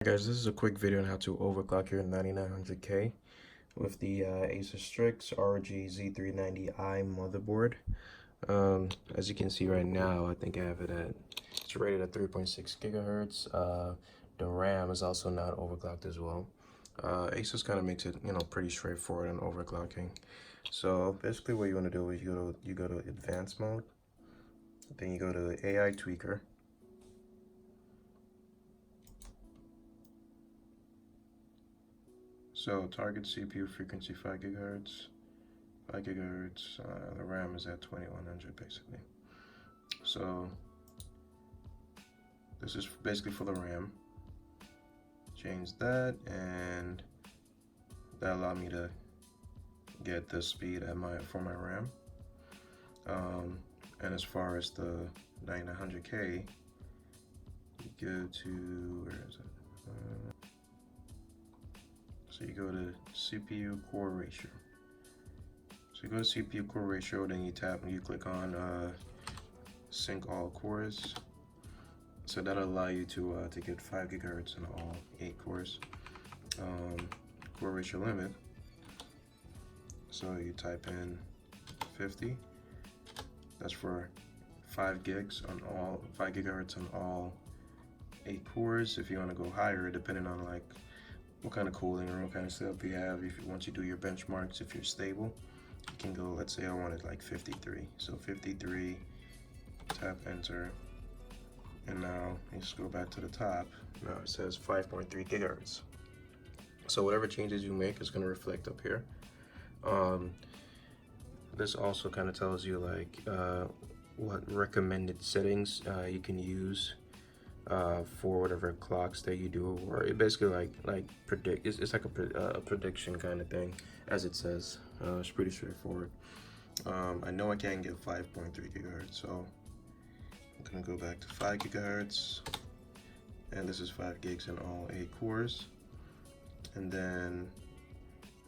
Guys, this is a quick video on how to overclock your 9900K with the Acer Strix ROG Z390i motherboard. As you can see right now, I think I have it at, it's rated at 3.6 gigahertz. The RAM is also not overclocked as well. Asus kind of makes it, pretty straightforward on overclocking. So basically what you want to do is you go to advanced mode, then you go to AI tweaker. So target CPU frequency 5 gigahertz, 5 gigahertz, the RAM is at 2100 basically. So this is basically for the RAM. Change that, and that allowed me to get the speed at for my RAM. And as far as the 9900K, you go to, where is it? So you go to CPU core ratio. So you go to CPU core ratio, then you click on sync all cores. So that'll allow you to get 5 gigahertz in all 8 cores. Core ratio limit. So you type in 50. That's for 5 gigahertz on all 8 cores. If you want to go higher, depending on like what kind of cooling or what kind of setup you have, once you do your benchmarks, if you're stable, you can go, let's say I wanted like 53. So 53, tap enter, and now you just go back to the top. Now it says 5.3 gigahertz. So whatever changes you make is going to reflect up here. This also kind of tells you like what recommended settings you can use for whatever clocks that you do, or it basically like predict. It's like a prediction kind of thing, as it says. It's pretty straightforward. I know I can't get 5.3 gigahertz, so I'm gonna go back to 5 gigahertz, and this is 5 gigs in all 8 cores. And then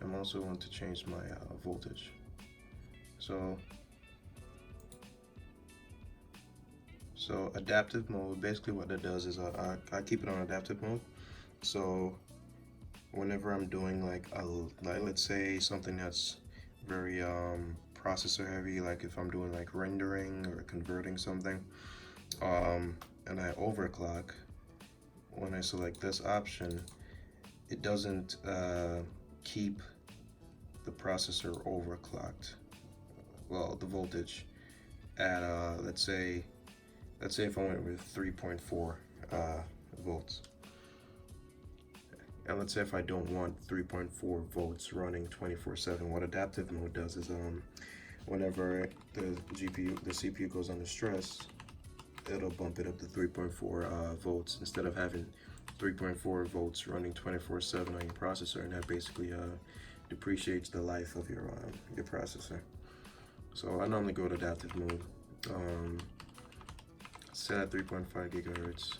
I'm also going to change my voltage. So adaptive mode, basically what that does is I keep it on adaptive mode. So whenever I'm doing like let's say something that's very processor heavy, like if I'm doing like rendering or converting something, and I overclock, when I select this option, it doesn't keep the processor overclocked. Well, the voltage at let's say if I went with 3.4 volts, and let's say if I don't want 3.4 volts running 24/7, what adaptive mode does is whenever the CPU goes under stress, it'll bump it up to 3.4 volts instead of having 3.4 volts running 24/7 on your processor, and that basically depreciates the life of your processor. So I normally go to adaptive mode, set at 3.5 gigahertz,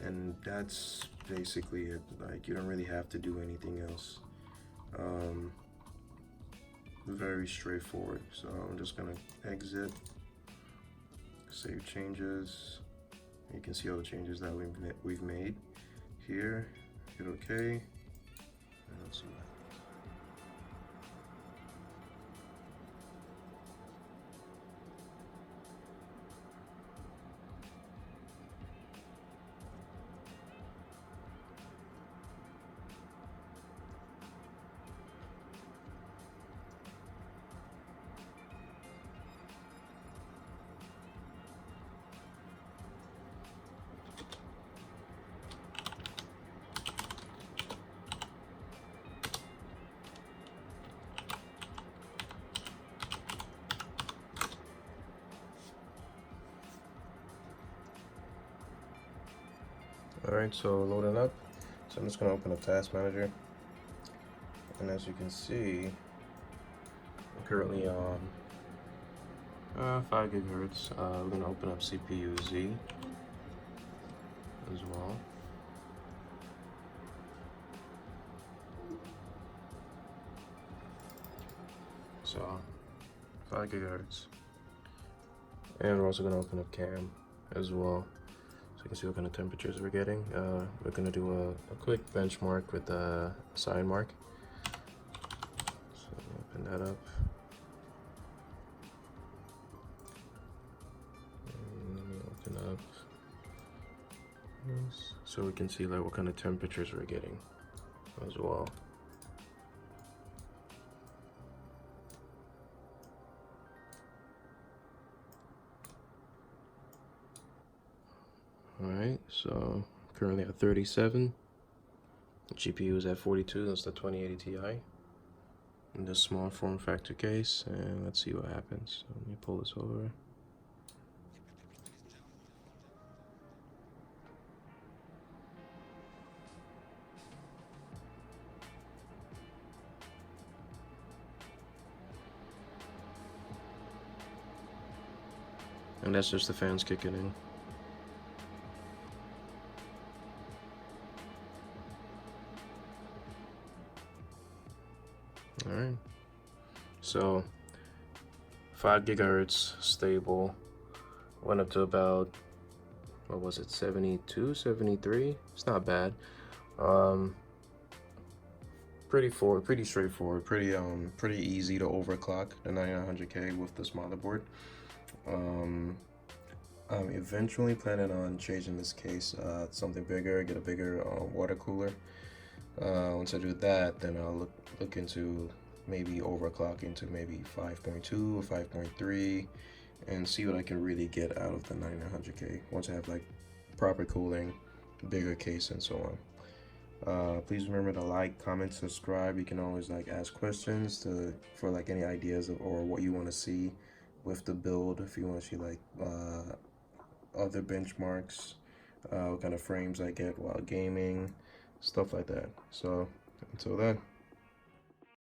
and that's basically it. Like, you don't really have to do anything else. Very straightforward. So I'm just gonna exit, save changes. You can see all the changes that we've made here. Hit OK, and let's see what happens. Alright, so loading up. So I'm just going to open up Task Manager. And as you can see, I'm currently on 5 gigahertz. We're going to open up CPU Z as well. So 5 gigahertz. And we're also going to open up CAM as well. So you can see what kind of temperatures we're getting. We're gonna do a quick benchmark with a sine mark. So open that up. And let me open up this so we can see like what kind of temperatures we're getting as well. Alright, so currently at 37. The GPU is at 42, that's the 2080 Ti. In this small form factor case, and let's see what happens. So let me pull this over. And that's just the fans kicking in. Alright, so 5 gigahertz stable, went up to about, what was it, 72, 73? It's not bad. Pretty straightforward, pretty easy to overclock the 9900K with this motherboard. I'm eventually planning on changing this case to something bigger, get a bigger water cooler. Once I do that, then I'll look into maybe overclocking to maybe 5.2 or 5.3 and see what I can really get out of the 9900K once I have like proper cooling, bigger case, and so on. Please remember to like, comment, subscribe. You can always like ask questions for like any ideas or what you want to see with the build. If you want to see like other benchmarks, what kind of frames I get while gaming, stuff like that. So until then.